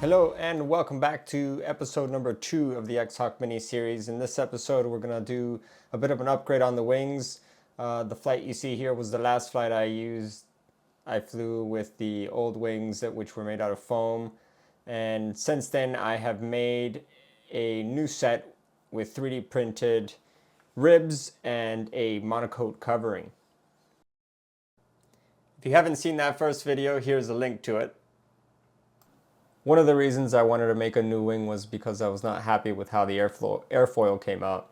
Hello and welcome back to episode number 2 of the X-Hawk mini-series. In this episode we're going to do a bit of an upgrade on the wings. The flight you see here was the last flight I used. I flew with the old wings which were made out of foam, and since then I have made a new set with 3D printed ribs and a monocoque covering. If you haven't seen that first video, here's a link to it. One of the reasons I wanted to make a new wing was because I was not happy with how the airfoil came out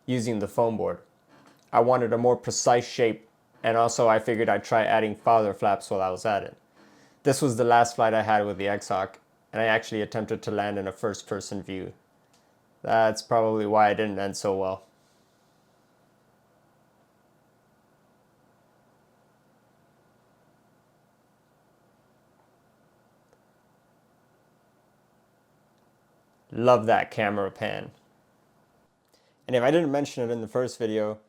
using the foam board. I wanted a more precise shape, and also I figured I'd try adding father flaps while I was at it. This was the last flight I had with the X-Hawk, and I actually attempted to land in a first-person view. That's probably why it didn't end so well. Love that camera pan. And if I didn't mention it in the first video,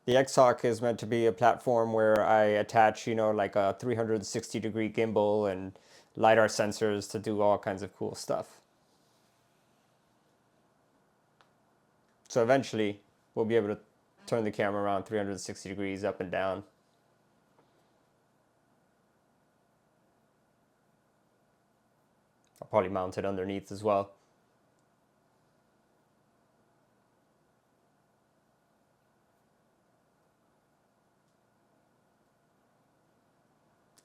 the X-Hawk is meant to be a platform where I attach, like a 360-degree gimbal and LiDAR sensors to do all kinds of cool stuff. So eventually, we'll be able to turn the camera around 360 degrees up and down. I'll probably mount it underneath as well.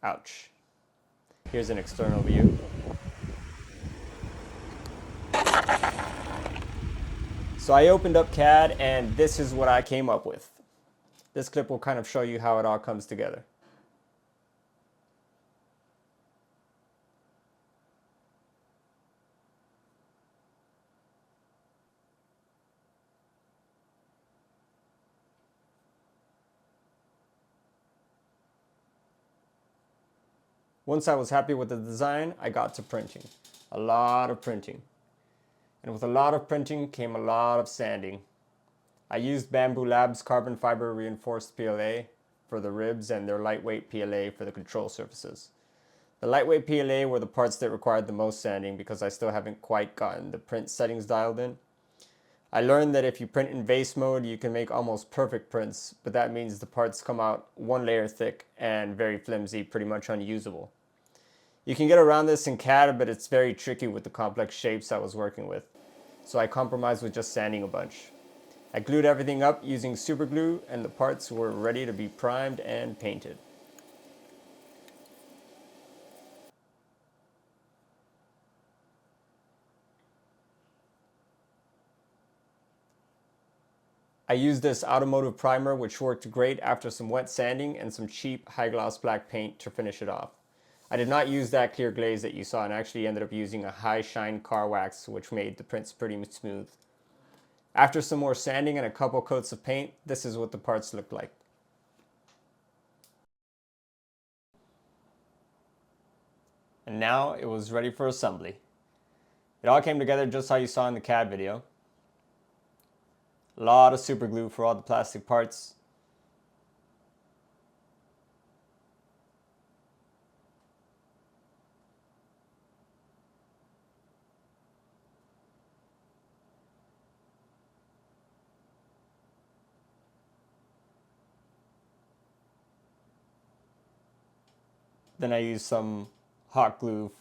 Ouch. Here's an external view. So I opened up CAD and this is what I came up with. This clip will kind of show you how it all comes together. Once I was happy with the design, I got to printing. A lot of printing. And with a lot of printing came a lot of sanding. I used Bamboo Labs carbon fiber reinforced PLA for the ribs and their lightweight PLA for the control surfaces. The lightweight PLA were the parts that required the most sanding because I still haven't quite gotten the print settings dialed in. I learned that if you print in vase mode, you can make almost perfect prints, but that means the parts come out one layer thick and very flimsy, pretty much unusable. You can get around this in CAD, but it's very tricky with the complex shapes I was working with. So I compromised with just sanding a bunch. I glued everything up using super glue, and the parts were ready to be primed and painted. I used this automotive primer, which worked great after some wet sanding and some cheap high gloss black paint to finish it off. I did not use that clear glaze that you saw and actually ended up using a high shine car wax, which made the prints pretty smooth. After some more sanding and a couple coats of paint, this is what the parts looked like. And now it was ready for assembly. It all came together just how you saw in the CAD video. A lot of super glue for all the plastic parts. Then I used some hot glue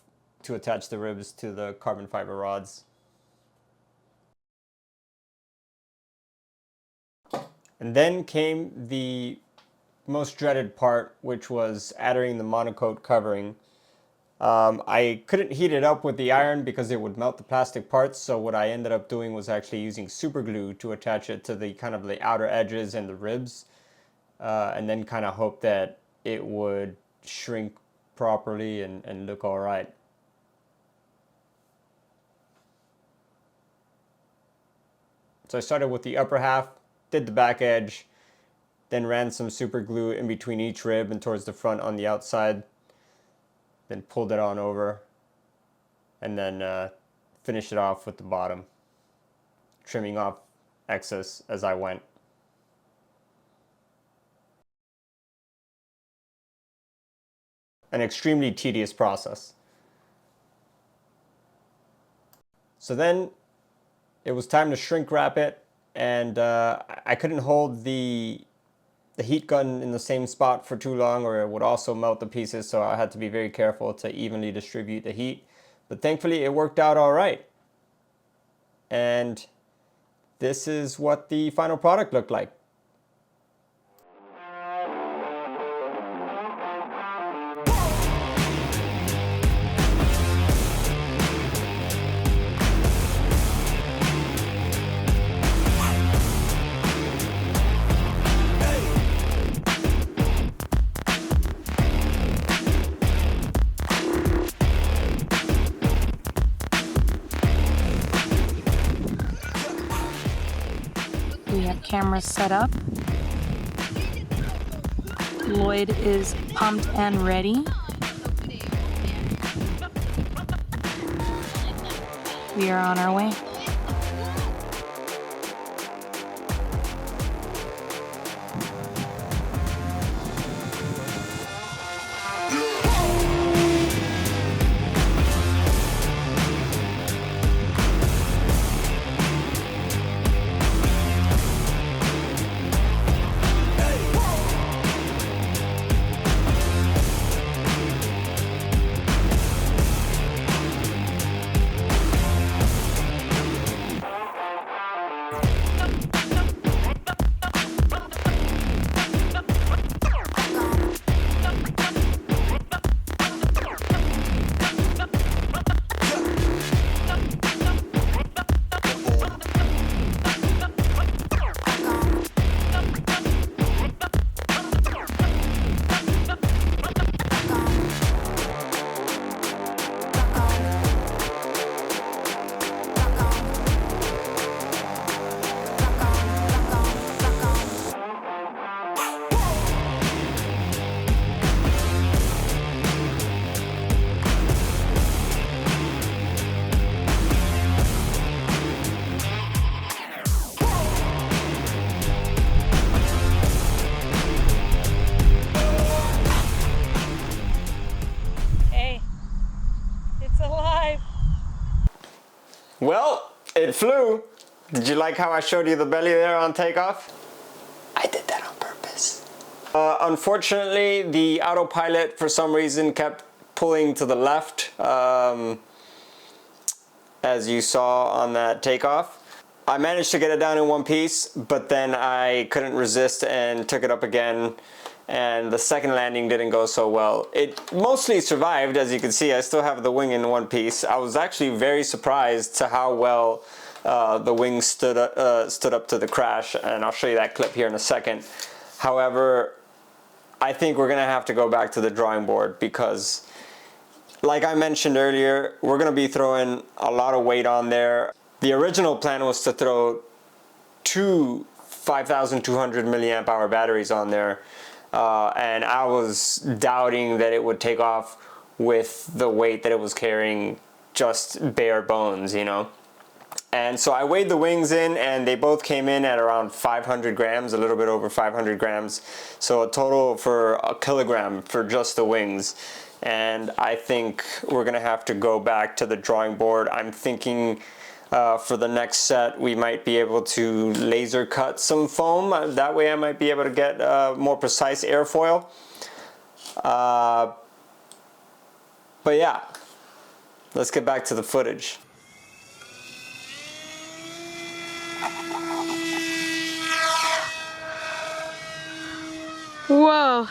to attach the ribs to the carbon fiber rods. And then came the most dreaded part, which was adding the monocoque covering. I couldn't heat it up with the iron because it would melt the plastic parts, so what I ended up doing was actually using super glue to attach it to the kind of the outer edges and the ribs, and then kind of hope that it would shrink properly and look all right. So I started with the upper half, did the back edge, then ran some super glue in between each rib and towards the front on the outside, then pulled it on over, and then finished it off with the bottom, trimming off excess as I went. An extremely tedious process. So then it was time to shrink wrap it, and I couldn't hold the heat gun in the same spot for too long or it would also melt the pieces, so I had to be very careful to evenly distribute the heat. But thankfully it worked out all right. And this is what the final product looked like. We have cameras set up. Lloyd is pumped and ready. We are on our way. Well, it flew. Did you like how I showed you the belly there on takeoff? I did that on purpose. Unfortunately, the autopilot for some reason kept pulling to the left, as you saw on that takeoff. I managed to get it down in one piece, but then I couldn't resist and took it up again, and the second landing didn't go so well. It mostly survived, as you can see. I still have the wing in one piece. I was actually very surprised to how well the wing stood up to the crash, and I'll show you that clip here in a second. However, I think we're gonna have to go back to the drawing board because, like I mentioned earlier, we're gonna be throwing a lot of weight on there. The original plan was to throw two 5,200 milliamp hour batteries on there, and I was doubting that it would take off with the weight that it was carrying, just bare bones, you know. And so I weighed the wings in, and they both came in at around 500 grams, a little bit over 500 grams. So a total for a kilogram for just the wings. And I think we're gonna have to go back to the drawing board. I'm thinking for the next set we might be able to laser cut some foam. That way I might be able to get more precise airfoil. But yeah, let's get back to the footage. Whoa.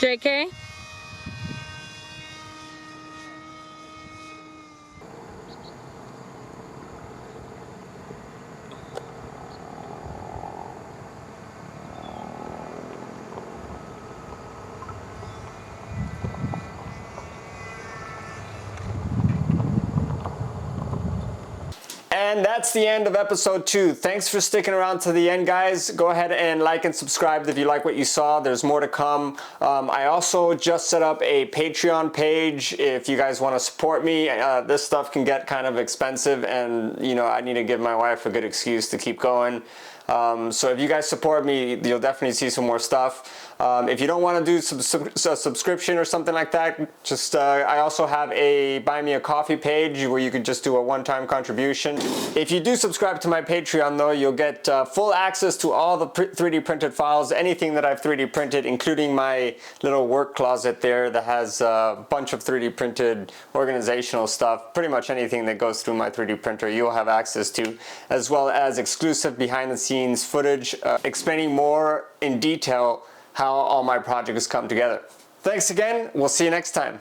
JK? And And that's the end of episode 2. Thanks for sticking around to the end, guys. Go ahead and like and subscribe if you like what you saw. There's more to come. I also just set up a Patreon page if you guys want to support me. This stuff can get kind of expensive, and you know, I need to give my wife a good excuse to keep going. So if you guys support me, you'll definitely see some more stuff. If you don't want to do a subscription or something like that, just I also have a Buy Me a Coffee page where you could just do a one-time contribution. If you do subscribe to my Patreon though, you'll get full access to all the 3D printed files, anything that I've 3D printed, including my little work closet there that has a bunch of 3D printed organizational stuff. Pretty much anything that goes through my 3D printer you'll have access to, as well as exclusive behind the scenes footage explaining more in detail how all my projects come together. Thanks again. We'll see you next time.